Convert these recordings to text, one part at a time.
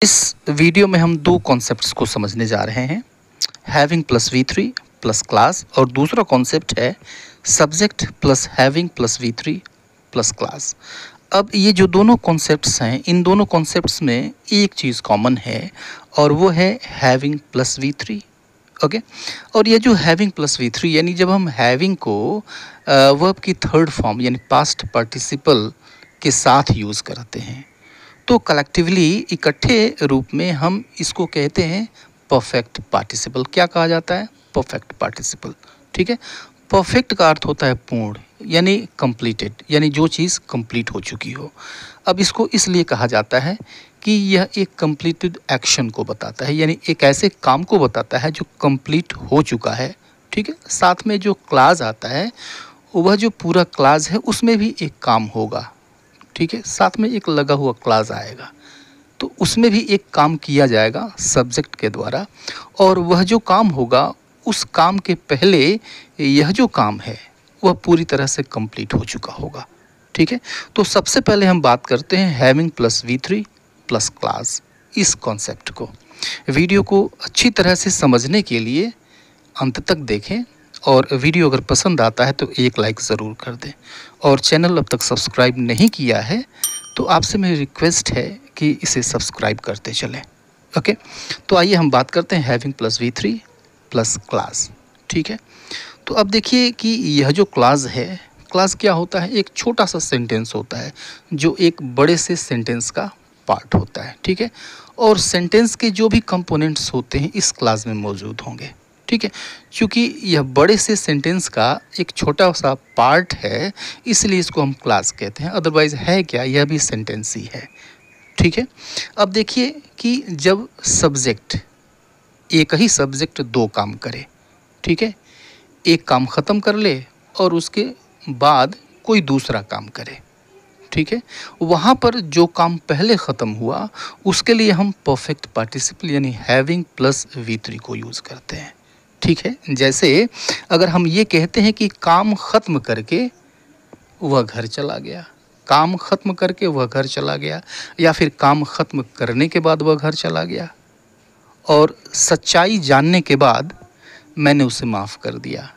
इस वीडियो में हम दो कॉन्सेप्ट्स को समझने जा रहे हैं, having plus V3 plus class, और दूसरा कॉन्सेप्ट है subject plus having plus V3 plus class. अब ये जो दोनों कॉन्सेप्ट्स हैं, इन दोनों कॉन्सेप्ट्स में एक चीज़ कॉमन है और वो है हैविंग प्लस V3। ओके, और ये जो हैविंग प्लस V3 यानी जब हम हैविंग को वर्ब की थर्ड फॉर्म यानी पास्ट पार्टिसिपल के साथ यूज़ करते हैं तो कलेक्टिवली इकट्ठे रूप में हम इसको कहते हैं परफेक्ट पार्टिसिपल। क्या कहा जाता है? Perfect participle. ठीक है, परफेक्ट का अर्थ होता है पूर्ण यानी कंप्लीटेड, यानी जो चीज़ कंप्लीट हो चुकी हो। अब इसको इसलिए कहा जाता है कि यह एक कंप्लीटेड एक्शन को बताता है, यानी एक ऐसे काम को बताता है जो कंप्लीट हो चुका है। ठीक है, साथ में जो क्लाज आता है वह जो पूरा क्लाज है उसमें भी एक काम होगा। ठीक है, साथ में एक लगा हुआ क्लाज आएगा तो उसमें भी एक काम किया जाएगा सब्जेक्ट के द्वारा, और वह जो काम होगा उस काम के पहले यह जो काम है वह पूरी तरह से कंप्लीट हो चुका होगा। ठीक है, तो सबसे पहले हम बात करते हैं having plus V3 plus class, इस कॉन्सेप्ट को। वीडियो को अच्छी तरह से समझने के लिए अंत तक देखें, और वीडियो अगर पसंद आता है तो एक लाइक ज़रूर कर दें, और चैनल अब तक सब्सक्राइब नहीं किया है तो आपसे मेरी रिक्वेस्ट है कि इसे सब्सक्राइब करते चलें। ओके, तो आइए हम बात करते हैं having plus V3 plus class. ठीक है, तो अब देखिए कि यह जो क्लास है, क्लास क्या होता है? एक छोटा सा सेंटेंस होता है जो एक बड़े से सेंटेंस का पार्ट होता है। ठीक है, और सेंटेंस के जो भी कंपोनेंट्स होते हैं इस क्लास में मौजूद होंगे। ठीक है, क्योंकि यह बड़े से सेंटेंस का एक छोटा सा पार्ट है इसलिए इसको हम क्लास कहते हैं, अदरवाइज़ है क्या, यह भी सेंटेंस ही है। ठीक है, अब देखिए कि जब सब्जेक्ट, एक ही सब्जेक्ट दो काम करे, ठीक है, एक काम ख़त्म कर ले और उसके बाद कोई दूसरा काम करे, ठीक है, वहाँ पर जो काम पहले ख़त्म हुआ उसके लिए हम परफेक्ट पार्टिसिपल यानी हैविंग प्लस V3 को यूज़ करते हैं। ठीक है, जैसे अगर हम ये कहते हैं कि काम ख़त्म करके वह घर चला गया, काम ख़त्म करके वह घर चला गया, या फिर काम ख़त्म करने के बाद वह घर चला गया, और सच्चाई जानने के बाद मैंने उसे माफ़ कर दिया।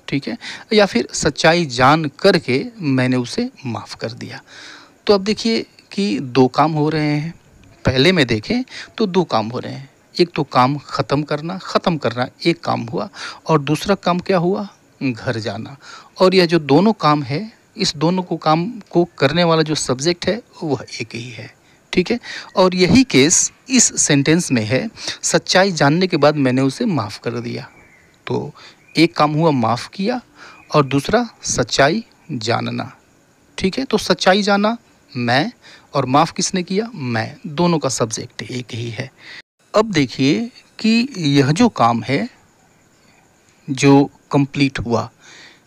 ठीक है, या फिर सच्चाई जान करके मैंने उसे माफ़ कर दिया। तो अब देखिए कि दो काम हो रहे हैं, पहले में देखें तो दो काम हो रहे हैं। एक तो काम ख़त्म करना एक काम हुआ, और दूसरा काम क्या हुआ? घर जाना। और यह जो दोनों काम है, इस दोनों को काम को करने वाला जो सब्जेक्ट है वह एक ही है। ठीक है, और यही केस इस सेंटेंस में है, सच्चाई जानने के बाद मैंने उसे माफ़ कर दिया। तो एक काम हुआ माफ़ किया, और दूसरा सच्चाई जानना। ठीक है, तो सच्चाई जाना मैं, और माफ़ किसने किया? मैं। दोनों का सब्जेक्ट एक ही है। अब देखिए कि यह जो काम है जो कंप्लीट हुआ,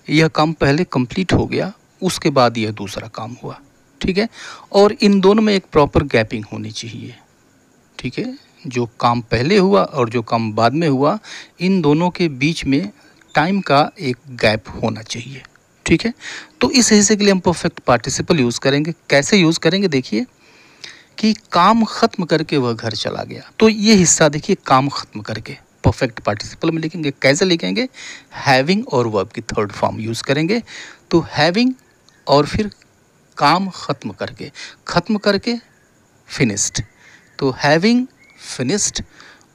यह काम पहले कंप्लीट हो गया, उसके बाद यह दूसरा काम हुआ। ठीक है, और इन दोनों में एक प्रॉपर गैपिंग होनी चाहिए। ठीक है, जो काम पहले हुआ और जो काम बाद में हुआ, इन दोनों के बीच में टाइम का एक गैप होना चाहिए। ठीक है, तो इस हिस्से के लिए हम परफेक्ट पार्टिसिपल यूज़ करेंगे। कैसे यूज़ करेंगे? देखिए कि काम ख़त्म करके वह घर चला गया, तो ये हिस्सा देखिए काम ख़त्म करके परफेक्ट पार्टिसिपल में लिखेंगे। कैसे लिखेंगे? हैविंग और वर्ब की थर्ड फॉर्म यूज़ करेंगे। तो हैविंग और फिर काम ख़त्म करके फिनिश्ड। तो हैविंग फिनिश्ड,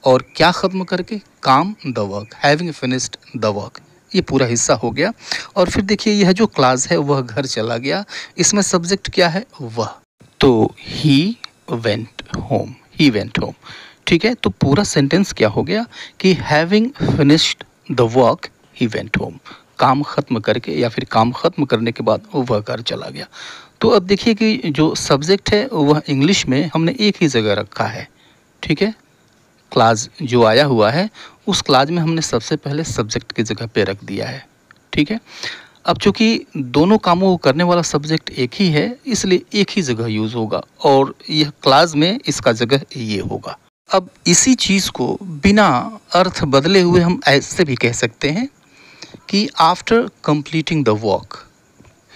और क्या ख़त्म करके? काम, the work, having finished the work. ये पूरा हिस्सा हो गया। और फिर देखिए यह जो क्लास है वह घर चला गया, इसमें सब्जेक्ट क्या है? वह। तो he went home, he went home. ठीक है, तो पूरा सेंटेंस क्या हो गया कि having finished the work he went home. काम ख़त्म करके या फिर काम ख़त्म करने के बाद वह घर चला गया। तो अब देखिए कि जो सब्जेक्ट है वह इंग्लिश में हमने एक ही जगह रखा है। ठीक है, क्लाज जो आया हुआ है उस क्लाज में हमने सबसे पहले सब्जेक्ट की जगह पे रख दिया है। ठीक है, अब चूँकि दोनों कामों को करने वाला सब्जेक्ट एक ही है इसलिए एक ही जगह यूज़ होगा, और यह क्लाज में इसका जगह ये होगा। अब इसी चीज़ को बिना अर्थ बदले हुए हम ऐसे भी कह सकते हैं कि after completing the work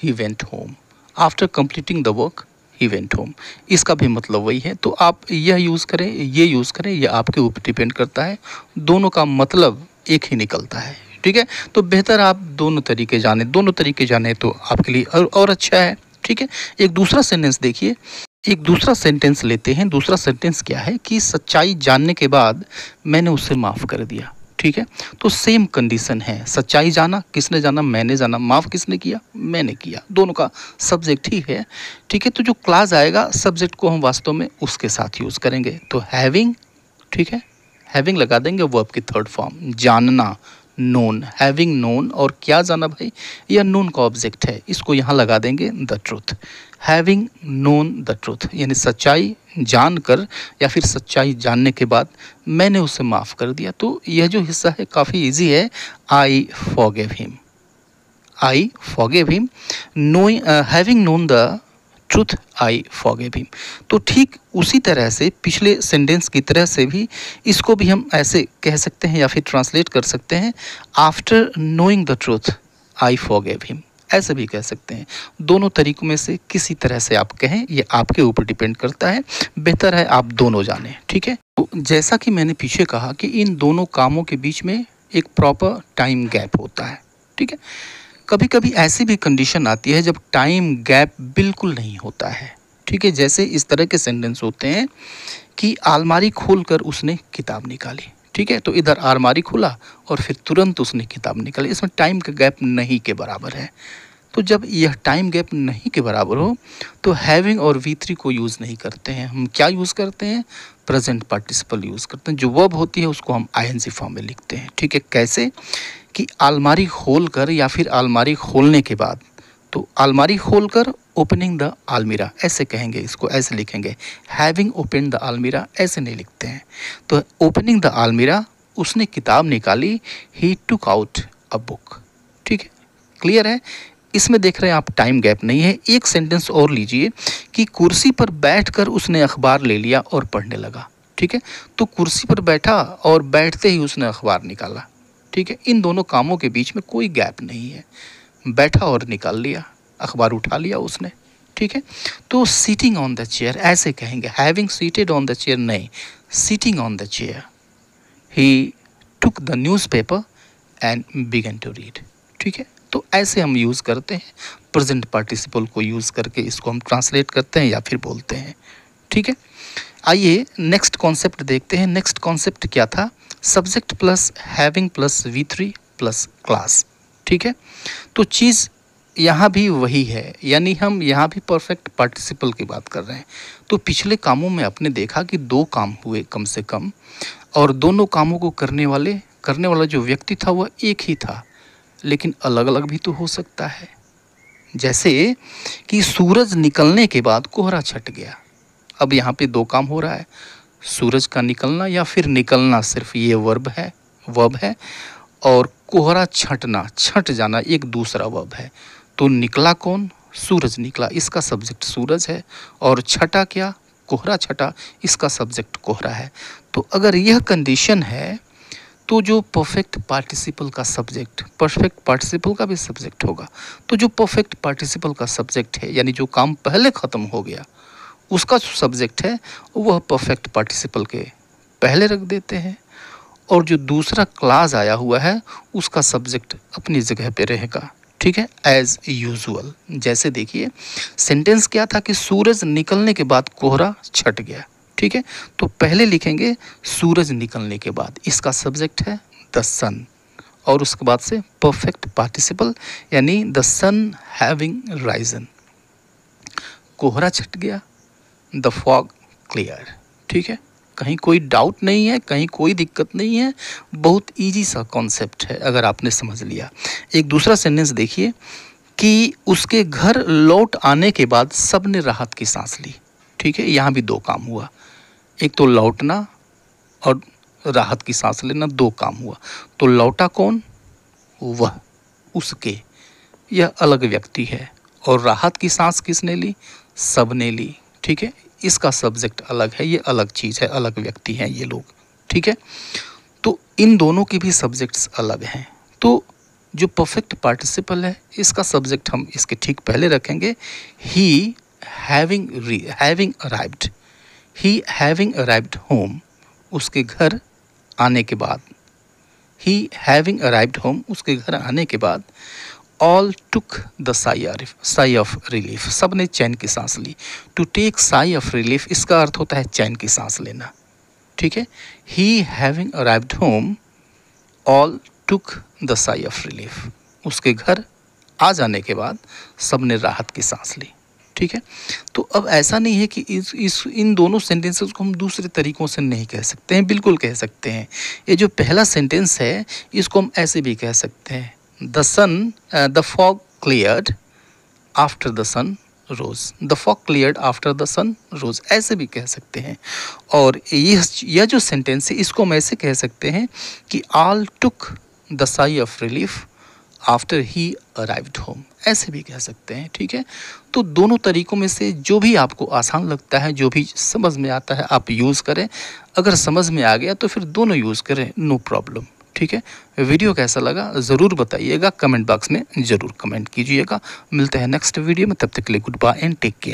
he went home. After completing the work he went home, इसका भी मतलब वही है। तो आप यह यूज़ करें, ये यूज़ करें, ये आपके ऊपर डिपेंड करता है, दोनों का मतलब एक ही निकलता है, ठीक है। तो बेहतर आप दोनों तरीके जाने तो आपके लिए और अच्छा है, ठीक है। एक दूसरा सेंटेंस देखिए, एक दूसरा सेंटेंस लेते हैं। दूसरा सेंटेंस क्या है कि सच्चाई जानने के बाद मैंने उसे माफ़ कर दिया, ठीक है। तो सेम कंडीशन है, सच्चाई जाना, किसने जाना, मैंने जाना, माफ़ किसने किया, मैंने किया, दोनों का सब्जेक्ट ही है, ठीक है। तो जो क्लास आएगा सब्जेक्ट को हम वास्तव में उसके साथ यूज़ करेंगे। तो हैविंग, ठीक है, हैविंग लगा देंगे वर्ब की थर्ड फॉर्म, जानना, नोन, हैविंग नोन, और क्या जाना भाई, यह नोन का ऑब्जेक्ट है, इसको यहाँ लगा देंगे the truth, having known the truth, यानी सच्चाई जानकर या फिर सच्चाई जानने के बाद मैंने उसे माफ़ कर दिया। तो यह जो हिस्सा है काफ़ी इजी है, I forgive him, I forgive him, knowing, having known the truth I forgive him. तो ठीक उसी तरह से पिछले सेंटेंस की तरह से भी इसको भी हम ऐसे कह सकते हैं या फिर ट्रांसलेट कर सकते हैं, after knowing the truth I forgive him, ऐसे भी कह सकते हैं। दोनों तरीकों में से किसी तरह से आप कहें, ये आपके ऊपर डिपेंड करता है, बेहतर है आप दोनों जानें, ठीक है। तो जैसा कि मैंने पीछे कहा कि इन दोनों कामों के बीच में एक प्रॉपर टाइम गैप होता है, ठीक है। कभी कभी ऐसी भी कंडीशन आती है जब टाइम गैप बिल्कुल नहीं होता है, ठीक है। जैसे इस तरह के सेंटेंस होते हैं कि अलमारी खोलकर उसने किताब निकाली, ठीक है। तो इधर अलमारी खुला और फिर तुरंत उसने किताब निकाली, इसमें टाइम का गैप नहीं के बराबर है। तो जब यह टाइम गैप नहीं के बराबर हो तो हैविंग और V3 को यूज़ नहीं करते हैं, हम क्या यूज़ करते हैं, प्रेजेंट पार्टिसिपल यूज़ करते हैं। जो वर्ब होती है उसको हम ING फॉर्म में लिखते हैं, ठीक है। कैसे कि अलमारी खोलकर या फिर अलमारी खोलने के बाद, तो अलमारी खोलकर ओपनिंग द अलमीरा ऐसे कहेंगे, इसको ऐसे लिखेंगे, हैविंग ओपन द अलमीरा ऐसे नहीं लिखते हैं। तो ओपनिंग द अलमीरा, उसने किताब निकाली, ही टुक आउट अ बुक, ठीक है, क्लियर है। इसमें देख रहे हैं आप टाइम गैप नहीं है। एक सेंटेंस और लीजिए कि कुर्सी पर बैठकर उसने अखबार ले लिया और पढ़ने लगा, ठीक है। तो कुर्सी पर बैठा और बैठते ही उसने अखबार निकाला, ठीक है। इन दोनों कामों के बीच में कोई गैप नहीं है, बैठा और निकाल लिया, अखबार उठा लिया उसने, ठीक है। तो सीटिंग ऑन द चेयर ऐसे कहेंगे, having seated on the chair नहीं, sitting on the chair, he took the newspaper and began to read, ठीक है। तो ऐसे हम यूज़ करते हैं, प्रेजेंट पार्टिसिपल को यूज़ करके इसको हम ट्रांसलेट करते हैं या फिर बोलते हैं, ठीक है। आइए नेक्स्ट कॉन्सेप्ट देखते हैं। नेक्स्ट कॉन्सेप्ट क्या था, subject plus having plus V3 plus class, ठीक है। तो चीज़ यहाँ भी वही है, यानी हम यहाँ भी परफेक्ट पार्टिसिपल की बात कर रहे हैं। तो पिछले कामों में आपने देखा कि 2 काम हुए कम से कम, और दोनों कामों को करने वाला जो व्यक्ति था वह एक ही था, लेकिन अलग अलग भी तो हो सकता है। जैसे कि सूरज निकलने के बाद कोहरा छट गया, अब यहाँ पे 2 काम हो रहा है, सूरज का निकलना या फिर निकलना, सिर्फ ये वर्ब है, और कोहरा छटना, छट जाना एक दूसरा वर्ब है। तो निकला कौन, सूरज निकला, इसका सब्जेक्ट सूरज है, और छटा क्या, कोहरा छटा, इसका सब्जेक्ट कोहरा है। तो अगर यह कंडीशन है तो जो परफेक्ट पार्टिसिपल का सब्जेक्ट, परफेक्ट पार्टिसिपल का भी सब्जेक्ट होगा। तो जो परफेक्ट पार्टिसिपल का सब्जेक्ट है, यानी जो काम पहले ख़त्म हो गया, उसका जो सब्जेक्ट है वह परफेक्ट पार्टिसिपल के पहले रख देते हैं, और जो दूसरा क्लास आया हुआ है उसका सब्जेक्ट अपनी जगह पे रहेगा, ठीक है, एज यूजुअल। जैसे देखिए सेंटेंस क्या था कि सूरज निकलने के बाद कोहरा छट गया, ठीक है। तो पहले लिखेंगे सूरज निकलने के बाद, इसका सब्जेक्ट है द सन, और उसके बाद से परफेक्ट पार्टिसिपल यानी द सन हैविंग राइजन, कोहरा छट गया, द फॉग क्लियर, ठीक है। कहीं कोई डाउट नहीं है, कहीं कोई दिक्कत नहीं है, बहुत इजी सा कॉन्सेप्ट है अगर आपने समझ लिया। एक दूसरा सेंटेंस देखिए कि उसके घर लौट आने के बाद सब ने राहत की सांस ली, ठीक है। यहाँ भी 2 काम हुआ, एक तो लौटना और राहत की सांस लेना, 2 काम हुआ। तो लौटा कौन, वह, उसके, यह अलग व्यक्ति है, और राहत की सांस किसने ली, सब ने ली, ठीक है। इसका सब्जेक्ट अलग है, ये अलग चीज़ है, अलग व्यक्ति हैं ये लोग, ठीक है। तो इन दोनों के भी सब्जेक्ट्स अलग हैं। तो जो परफेक्ट पार्टिसिपल है इसका सब्जेक्ट हम इसके ठीक पहले रखेंगे, ही हैविंग अराइव्ड, ही हैविंग अराइव्ड होम, उसके घर आने के बाद, ही हैविंग अराइव्ड होम, उसके घर आने के बाद, all took the sigh of relief, सब ने चैन की सांस ली। To take sigh of relief इसका अर्थ होता है चैन की सांस लेना, ठीक है। ही having arrived home, all took the sigh of relief, उसके घर आ जाने के बाद सब ने राहत की सांस ली, ठीक है। तो अब ऐसा नहीं है कि इन दोनों सेंटेंसेस को हम दूसरे तरीकों से नहीं कह सकते हैं, बिल्कुल कह सकते हैं। ये जो पहला सेंटेंस है इसको हम ऐसे भी कह सकते हैं, the fog cleared after the sun rose, the fog cleared after the sun rose, ऐसे भी कह सकते हैं। और यह जो सेंटेंस है इसको हम ऐसे कह सकते हैं कि all took the sigh of relief after he arrived home, ऐसे भी कह सकते हैं, ठीक है। तो दोनों तरीकों में से जो भी आपको आसान लगता है, जो भी समझ में आता है आप यूज़ करें। अगर समझ में आ गया तो फिर दोनों यूज़ करें, नो प्रॉब्लम, ठीक है। वीडियो कैसा लगा ज़रूर बताइएगा, कमेंट बॉक्स में ज़रूर कमेंट कीजिएगा। मिलते हैं नेक्स्ट वीडियो में, तब तक के लिए goodbye and take care.